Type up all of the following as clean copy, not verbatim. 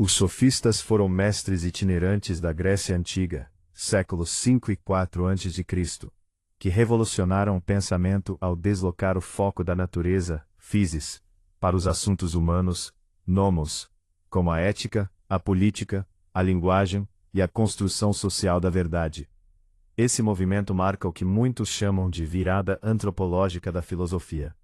Os sofistas foram mestres itinerantes da Grécia Antiga, séculos 5 e 4 a.C., que revolucionaram o pensamento ao deslocar o foco da natureza, physis, para os assuntos humanos, nomos, como a ética, a política, a linguagem e a construção social da verdade. Esse movimento marca o que muitos chamam de virada antropológica da filosofia.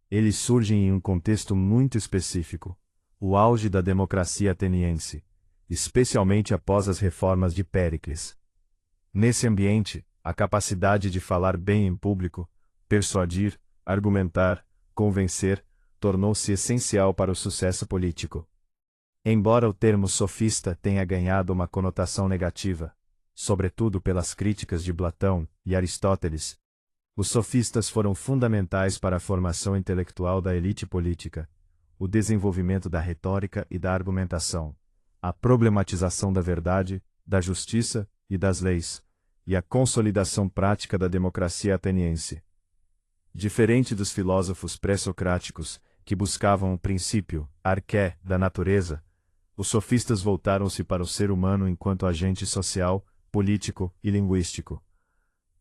Eles surgem em um contexto muito específico, o auge da democracia ateniense, especialmente após as reformas de Péricles. Nesse ambiente, a capacidade de falar bem em público, persuadir, argumentar, convencer, tornou-se essencial para o sucesso político. Embora o termo sofista tenha ganhado uma conotação negativa, sobretudo pelas críticas de Platão e Aristóteles, os sofistas foram fundamentais para a formação intelectual da elite política, o desenvolvimento da retórica e da argumentação, a problematização da verdade, da justiça e das leis, e a consolidação prática da democracia ateniense. Diferente dos filósofos pré-socráticos, que buscavam o princípio, arqué, da natureza, os sofistas voltaram-se para o ser humano enquanto agente social, político e linguístico.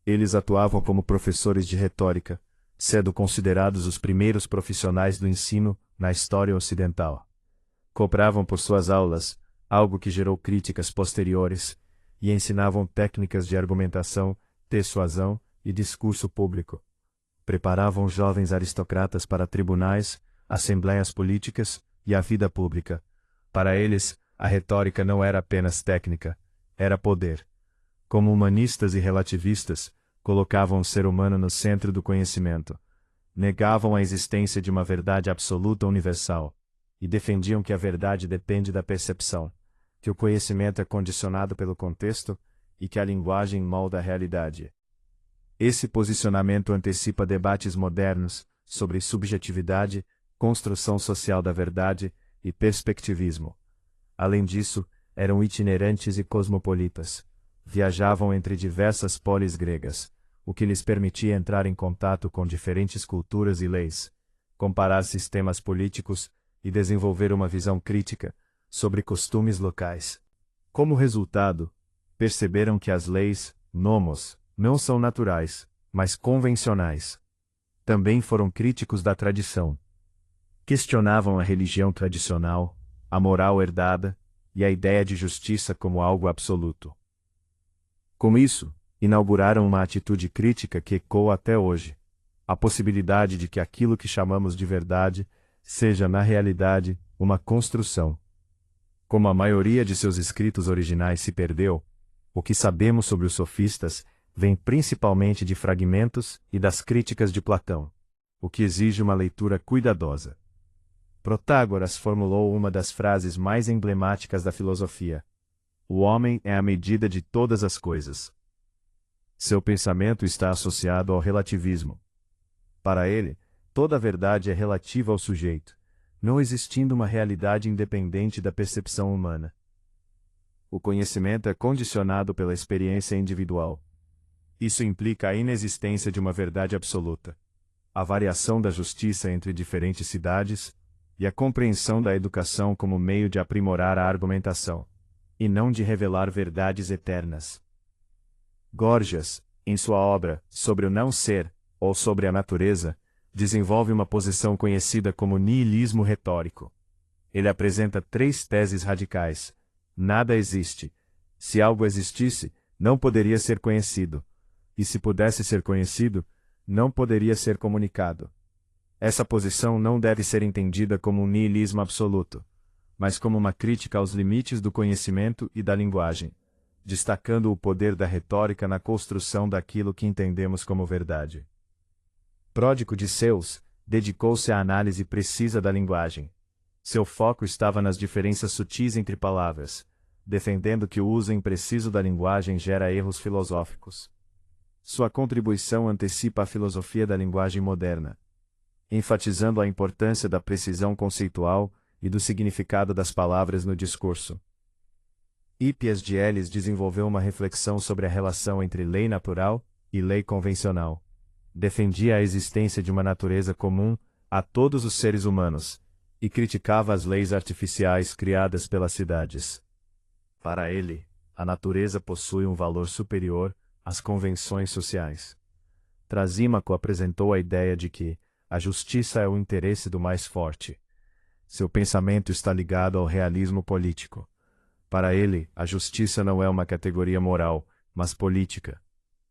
Eles atuavam como professores de retórica, sendo considerados os primeiros profissionais do ensino na história ocidental. Cobravam por suas aulas, algo que gerou críticas posteriores, e ensinavam técnicas de argumentação, persuasão e discurso público. Preparavam jovens aristocratas para tribunais, assembleias políticas e a vida pública. Para eles, a retórica não era apenas técnica, era poder. Como humanistas e relativistas, colocavam o ser humano no centro do conhecimento. Negavam a existência de uma verdade absoluta universal, e defendiam que a verdade depende da percepção, que o conhecimento é condicionado pelo contexto e que a linguagem molda a realidade. Esse posicionamento antecipa debates modernos sobre subjetividade, construção social da verdade e perspectivismo. Além disso, eram itinerantes e cosmopolitas. Viajavam entre diversas polis gregas, o que lhes permitia entrar em contato com diferentes culturas e leis, comparar sistemas políticos e desenvolver uma visão crítica sobre costumes locais. Como resultado, perceberam que as leis, nomos, não são naturais, mas convencionais. Também foram críticos da tradição. Questionavam a religião tradicional, a moral herdada e a ideia de justiça como algo absoluto. Com isso, inauguraram uma atitude crítica que ecoa até hoje, a possibilidade de que aquilo que chamamos de verdade seja, na realidade, uma construção. Como a maioria de seus escritos originais se perdeu, o que sabemos sobre os sofistas vem principalmente de fragmentos e das críticas de Platão, o que exige uma leitura cuidadosa. Protágoras formulou uma das frases mais emblemáticas da filosofia: "O homem é a medida de todas as coisas." Seu pensamento está associado ao relativismo. Para ele, toda a verdade é relativa ao sujeito, não existindo uma realidade independente da percepção humana. O conhecimento é condicionado pela experiência individual. Isso implica a inexistência de uma verdade absoluta, a variação da justiça entre diferentes cidades, e a compreensão da educação como meio de aprimorar a argumentação, e não de revelar verdades eternas. Gorgias, em sua obra Sobre o Não Ser, ou Sobre a Natureza, desenvolve uma posição conhecida como niilismo retórico. Ele apresenta 3 teses radicais. Nada existe. Se algo existisse, não poderia ser conhecido. E se pudesse ser conhecido, não poderia ser comunicado. Essa posição não deve ser entendida como um niilismo absoluto, mas como uma crítica aos limites do conhecimento e da linguagem, destacando o poder da retórica na construção daquilo que entendemos como verdade. Pródico de Zeus, dedicou-se à análise precisa da linguagem. Seu foco estava nas diferenças sutis entre palavras, defendendo que o uso impreciso da linguagem gera erros filosóficos. Sua contribuição antecipa a filosofia da linguagem moderna, enfatizando a importância da precisão conceitual e do significado das palavras no discurso. Hippias de Elis desenvolveu uma reflexão sobre a relação entre lei natural e lei convencional. Defendia a existência de uma natureza comum a todos os seres humanos, e criticava as leis artificiais criadas pelas cidades. Para ele, a natureza possui um valor superior às convenções sociais. Trasímaco apresentou a ideia de que a justiça é o interesse do mais forte. Seu pensamento está ligado ao realismo político. Para ele, a justiça não é uma categoria moral, mas política.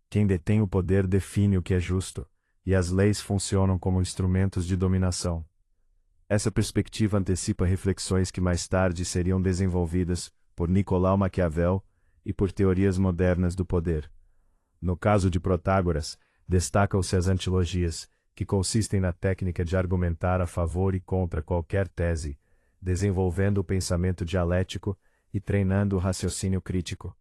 Quem detém o poder define o que é justo, e as leis funcionam como instrumentos de dominação. Essa perspectiva antecipa reflexões que mais tarde seriam desenvolvidas por Nicolau Maquiavel e por teorias modernas do poder. No caso de Protágoras, destacam-se as antilogias, que consistem na técnica de argumentar a favor e contra qualquer tese, desenvolvendo o pensamento dialético e treinando o raciocínio crítico.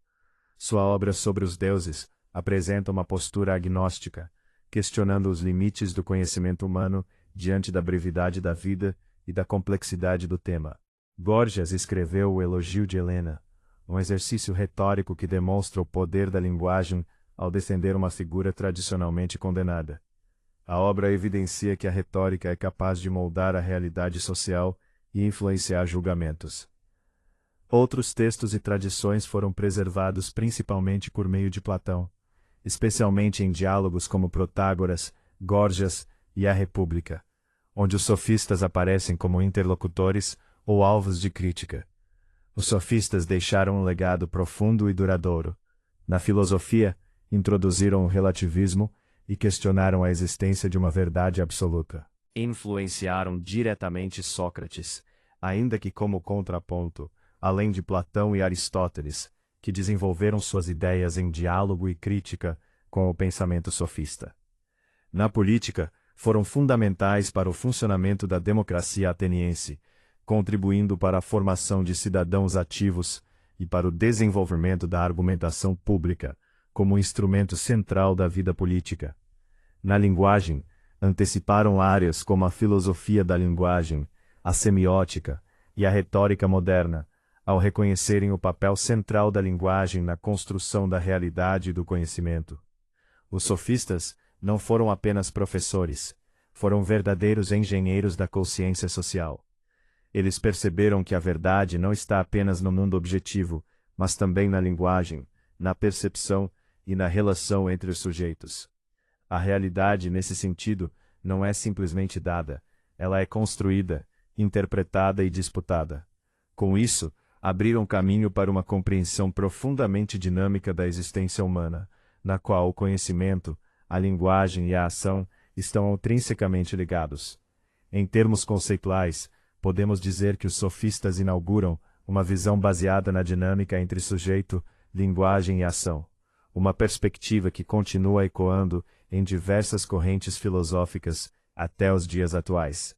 Sua obra sobre os deuses apresenta uma postura agnóstica, questionando os limites do conhecimento humano diante da brevidade da vida e da complexidade do tema. Gorgias escreveu o Elogio de Helena, um exercício retórico que demonstra o poder da linguagem ao defender uma figura tradicionalmente condenada. A obra evidencia que a retórica é capaz de moldar a realidade social e influenciar julgamentos. Outros textos e tradições foram preservados principalmente por meio de Platão, especialmente em diálogos como Protágoras, Gorgias e a República, onde os sofistas aparecem como interlocutores ou alvos de crítica. Os sofistas deixaram um legado profundo e duradouro. Na filosofia, introduziram o relativismo e questionaram a existência de uma verdade absoluta. Influenciaram diretamente Sócrates, ainda que como contraponto, além de Platão e Aristóteles, que desenvolveram suas ideias em diálogo e crítica com o pensamento sofista. Na política, foram fundamentais para o funcionamento da democracia ateniense, contribuindo para a formação de cidadãos ativos e para o desenvolvimento da argumentação pública, como instrumento central da vida política. Na linguagem, anteciparam áreas como a filosofia da linguagem, a semiótica e a retórica moderna, ao reconhecerem o papel central da linguagem na construção da realidade e do conhecimento. Os sofistas não foram apenas professores, foram verdadeiros engenheiros da consciência social. Eles perceberam que a verdade não está apenas no mundo objetivo, mas também na linguagem, na percepção e na relação entre os sujeitos. A realidade, nesse sentido, não é simplesmente dada, ela é construída, interpretada e disputada. Com isso, abriram caminho para uma compreensão profundamente dinâmica da existência humana, na qual o conhecimento, a linguagem e a ação estão intrinsecamente ligados. Em termos conceituais, podemos dizer que os sofistas inauguram uma visão baseada na dinâmica entre sujeito, linguagem e ação, uma perspectiva que continua ecoando em diversas correntes filosóficas até os dias atuais.